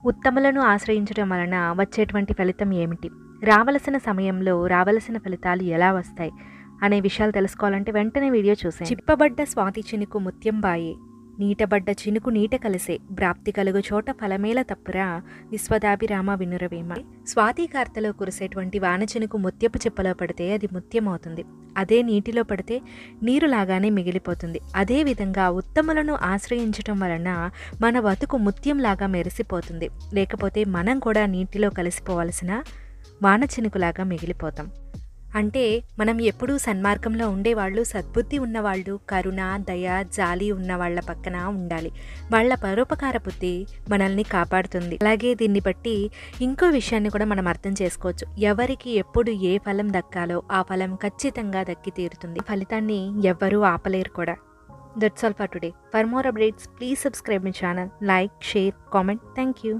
ఉత్తములను ఆశ్రయించడం వలన వచ్చేటువంటి ఫలితం ఏమిటి? రావలసిన సమయంలో రావలసిన ఫలితాలు ఎలా వస్తాయి? అనే విషయాలు తెలుసుకోవాలంటే వెంటనే వీడియో చూసేయండి. చిప్పబడ్డ స్వాతి చినుకు ముత్యం బాయే, నీటబడ్డ చినుకు నీట కలిసే, ప్రాప్తి కలుగు చోట ఫలమేల తప్పురా, విశ్వదాభిరామ వినురవేమ. స్వాతి కార్తెలో కురిసేటువంటి వాన చినుకు ముత్యపు చిప్పలో పడితే అది ముత్యం అవుతుంది. అదే నీటిలో పడితే నీరులాగానే మిగిలిపోతుంది. అదేవిధంగా ఉత్తములను ఆశ్రయించటం వలన మన బతుకు ముత్యంలాగా మెరిసిపోతుంది. లేకపోతే మనం కూడా నీటిలో కలిసిపోవలసిన వాన చినుకులాగా మిగిలిపోతాం. అంటే మనం ఎప్పుడూ సన్మార్గంలో ఉండేవాళ్ళు, సద్బుద్ధి ఉన్నవాళ్ళు, కరుణ, దయ, జాలి ఉన్న వాళ్ళ పక్కన ఉండాలి. వాళ్ళ పరోపకార బుద్ధి మనల్ని కాపాడుతుంది. అలాగే దీన్ని బట్టి ఇంకో విషయాన్ని కూడా మనం అర్థం చేసుకోవచ్చు. ఎవరికి ఎప్పుడు ఏ ఫలం దక్కాలో ఆ ఫలం ఖచ్చితంగా దక్కి తీరుతుంది. ఫలితాన్ని ఎవ్వరూ ఆపలేరు కూడా. That's all for today. For more updates please subscribe my channel, like, share, comment. Thank you.